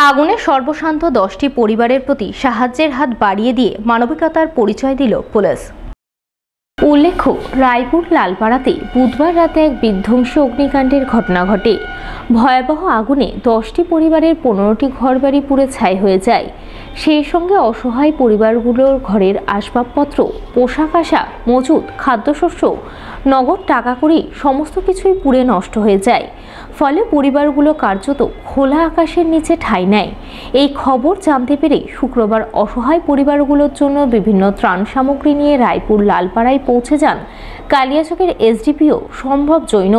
আগুনে সর্বশান্ত 10টি পরিবারের প্রতি সাহায্যের হাত বাড়িয়ে দিয়ে মানবিকতার পরিচয় দিল পুলিশ। উল্লেখ্য, রায়পুর লালপাড়াতে বুধবার রাতে এক বিধ্বংসী অগ্নিকাণ্ডের ঘটনা ঘটে। ভয়াবহ আগুনে 10টি পরিবারের 15টি ঘরবাড়ি পুড়ে ছাই হয়ে যায়। সেই সঙ্গে অসহায় পরিবারগুলোর ঘরের আসবাবপত্র, পোশাক আশা, মজুদ, খাদ্যশস্য, নগদ টাকা কড়ি সমস্ত কিছুই পুড়ে নষ্ট হয়ে যায়। ফলে পরিবারগুলো কার্যত খোলা আকাশের নিচে ঠাঁই নেয়। এই খবর জানতে পেরে শুক্রবার অসহায় পরিবারগুলোর জন্য বিভিন্ন ত্রাণ সামগ্রী নিয়ে রায়পুর লালপাড়ায় পৌঁছে যান কালিয়াচকের এসডিপিও সম্ভব জৈন,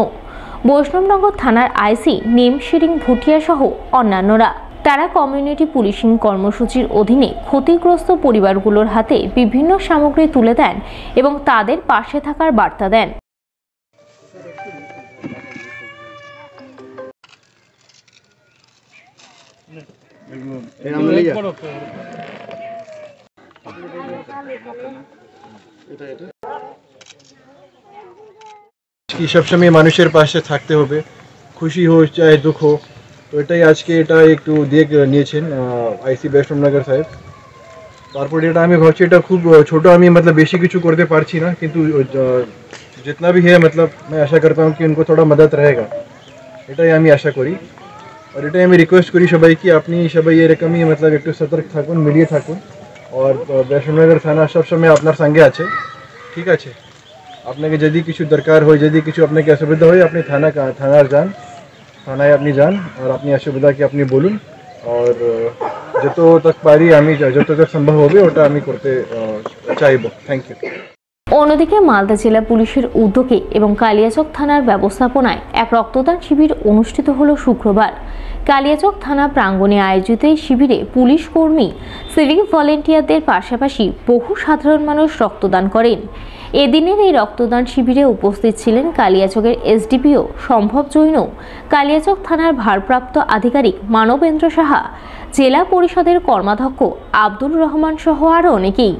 বৈষ্ণবনগর থানার আইসি নেম শিরিং ভুটিয়া সহ অন্যান্যরা। তারা কমিউনিটি পুলিশিং কর্মসূচির অধীনে ক্ষতিগ্রস্ত পরিবারগুলোর হাতে বিভিন্ন সামগ্রী তুলে দেন এবং তাদের পাশে থাকার বার্তা দেন। কি সবসময় মানুষের পাশে থাকতে হবে, খুশি হোক চাहे দুঃখ हो। তো এটাই আজকে এটা একটু দিয়ে নিয়েছেন আইসি বৈষ্ণবনগর সাহেব। তারপরে এটা আমি ভাবছি এটা খুব ছোট, আমি मतलब বেশি কিছু করতে পারছি না, কিন্তু जितना भी है मतलब मैं आशा करता हूँ कि उनको थोड़ा मदद रहेगा, এটাই আমি আশা করি। আর এটাই আমি রিকোয়েস্ট করি সবাইকে, আপনি সবাই এরকমই मतलब একটু সতর্ক থাকুন, মিলিয়ে থাকুন। আর বৈষ্ণবনগর থানা সবসময় আপনার সঙ্গে আছে, ঠিক আছে? আপনাকে যদি কিছু দরকার হয়, যদি কিছু আপনাকে অসুবিধা হয়, আপনি থানায় আপনি যান আর আপনি অসুবিধাকে আপনি বলুন। আর যত তক পারি আমি যত তক সম্ভব হবে ওটা আমি করতে চাইব। Thank you. অন্যদিকে মালদা জেলা পুলিশের উদ্যোগে এবং কালিয়াচক থানার ব্যবস্থাপনায় এক রক্তদান শিবির অনুষ্ঠিত হলো শুক্রবার। কালিয়াচক থানা প্রাঙ্গণে আয়োজিত এই শিবিরে পুলিশ কর্মী, সিভিক ভলেন্টিয়ারদের পাশাপাশি বহু সাধারণ মানুষ রক্তদান করেন। এদিনের এই রক্তদান শিবিরে উপস্থিত ছিলেন কালিয়াচকের এসডিপিও সম্ভব জৈন, কালিয়াচক থানার ভারপ্রাপ্ত আধিকারিক মানবেন্দ্র সাহা, জেলা পরিষদের কর্মাধ্যক্ষ আব্দুর রহমান সহ আরও অনেকেই।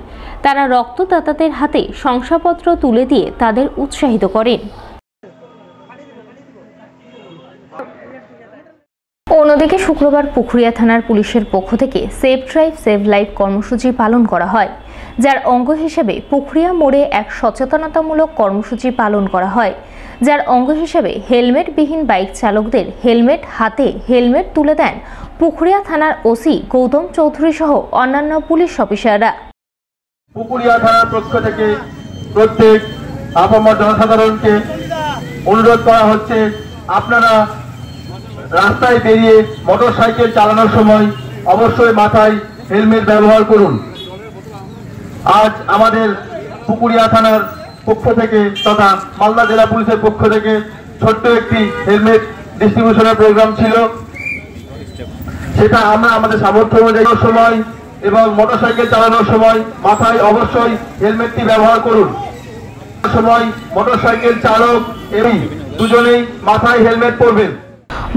তারা রক্তদাতাদের হাতে শংসাপত্র তুলে দিয়ে তাদের উৎসাহিত করেন। অন্যদিকে শুক্রবার পুখুরিয়া থানার পুলিশের পক্ষ থেকে সেভ ড্রাইভ সেভ লাইফ কর্মসূচি পালন করা হয়, যার অঙ্গ হিসেবে পুখুরিয়া মোড়ে এক সচেতনতামূলক কর্মসূচি পালন করা হয়, যার অঙ্গ হিসেবে হেলমেটবিহীন বাইক চালকদের হেলমেট হাতে হেলমেট তুলে দেন পুখুরিয়া থানার ওসি গৌতম চৌধুরী সহ অন্যান্য পুলিশ অফিসাররা। পুকুরিয়া থানার পক্ষ থেকে প্রত্যেক আপামর জনসাধারণকে অনুরোধ করা হচ্ছে, আপনারা রাস্তায় বেরিয়ে মোটরসাইকেল চালানোর সময় অবশ্যই মাথায় হেলমেট ব্যবহার করুন। আজ আমাদের পুকুরিয়া থানার পক্ষ থেকে তথা মালদা জেলা পুলিশের পক্ষ থেকে ছোট্ট একটি হেলমেট ডিস্ট্রিবিউশনের প্রোগ্রাম ছিল। সেটা আমরা আমাদের সামর্থ্য অনুযায়ী সময় এবং মোটরসাইকেল চালানোর সময় মাথায় অবশ্যই হেলমেটটি ব্যবহার করুন। সময় মোটরসাইকেল চালক এবং দুজনেই মাথায় হেলমেট পরবেন।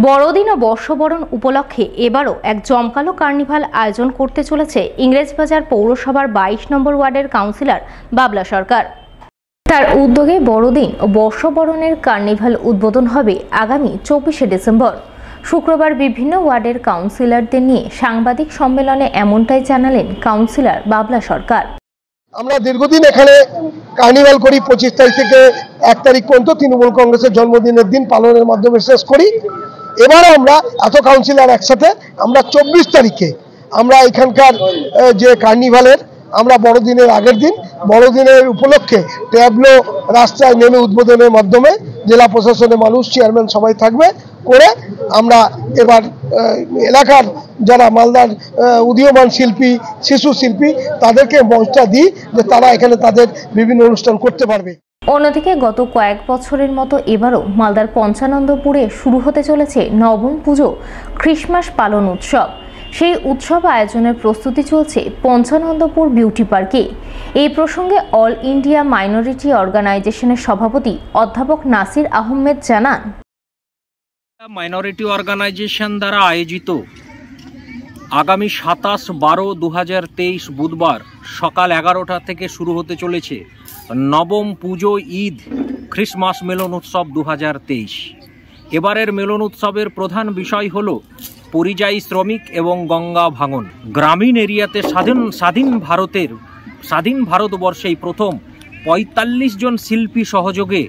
বড়দিন ও বর্ষবরণ উপলক্ষে এবারও এক জমকালো কার্নিভাল আয়োজন করতে চলেছে ইংরেজবাজার পৌরসভার 22 নম্বর ওয়ার্ডের কাউন্সিলর বাবলা সরকার। তার উদ্যোগে বড়দিন ও বর্ষবরণের কার্নিভাল উদ্বোধন হবে আগামী 24শে ডিসেম্বর। শুক্রবার বিভিন্ন ওয়ার্ডের কাউন্সিলরদের নিয়ে সাংবাদিক সম্মেলনে এমনটাই জানালেন কাউন্সিলর বাবলা সরকার। আমরা দীর্ঘদিন এখানে কার্নিভাল করি, 25 তারিখ থেকে 1 তারিখ পর্যন্ত তৃণমূল কংগ্রেসের জন্মদিনের দিন পালনের মাধ্যমে শেষ করি। এবারে আমরা এত কাউন্সিলর একসাথে আমরা 24 তারিখে আমরা এখানকার যে কার্নিভালের আমরা বড়দিনের আগের দিন বড়দিনের উপলক্ষে ট্যাবলো রাস্তায় নেমে উদ্বোধনের মাধ্যমে জেলা প্রশাসনের মানুষ, চেয়ারম্যান সবাই থাকবে করে আমরা এবার এলাকার যারা মালদার উদীয়মান শিল্পী, শিশু শিল্পী তাদেরকে মঞ্চটা দিই যে তারা এখানে তাদের বিভিন্ন অনুষ্ঠান করতে পারবে। অন্যদিকে গত কয়েক বছরের মতো এবারও মালদার পঞ্চানন্দপুরে শুরু হতে চলেছে নবম পুজো খ্রিসমাস পালন উৎসব। সেই উৎসব আয়োজনের প্রস্তুতি চলছে পঞ্চানন্দপুর বিউটি পার্কে। এই প্রসঙ্গে অল ইন্ডিয়া মাইনরিটি অর্গানাইজেশনের সভাপতি অধ্যাপক নাসির আহমেদ জানান, মাইনরিটি অর্গানাইজেশন দ্বারা আয়োজিত আগামী 27/12/2023 বুধবার সকাল 11টা থেকে শুরু হতে চলেছে নবম পুজো ঈদ খ্রিসমাস মিলন উৎসব 2023। এবারের মিলন উৎসবের প্রধান বিষয় হল পরিযায়ী শ্রমিক এবং গঙ্গা ভাঙন। গ্রামীণ এরিয়াতে স্বাধীন ভারতবর্ষে প্রথম ৪৫ জন শিল্পী সহযোগে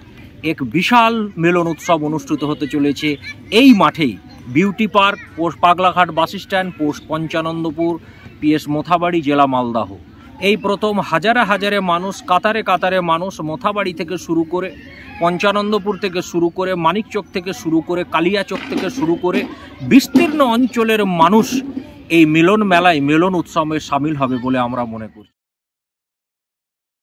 এক বিশাল মিলন উৎসব অনুষ্ঠিত হতে চলেছে এই মাঠেই। Beauty park, post Pagalaghat bus stand, post Panchanandapur, PS Mothabari, জেলা মালদাহ। এই প্রথম হাজারে হাজারে মানুষ, কাতারে কাতারে মানুষ মোথাবাড়ি থেকে শুরু করে, পঞ্চানন্দপুর থেকে শুরু করে, মানিকচক থেকে শুরু করে, কালিয়াচক থেকে শুরু করে বিস্তীর্ণ অঞ্চলের মানুষ এই মিলন মেলায়, মিলন উৎসবে সামিল হবে বলে আমরা মনে করছি।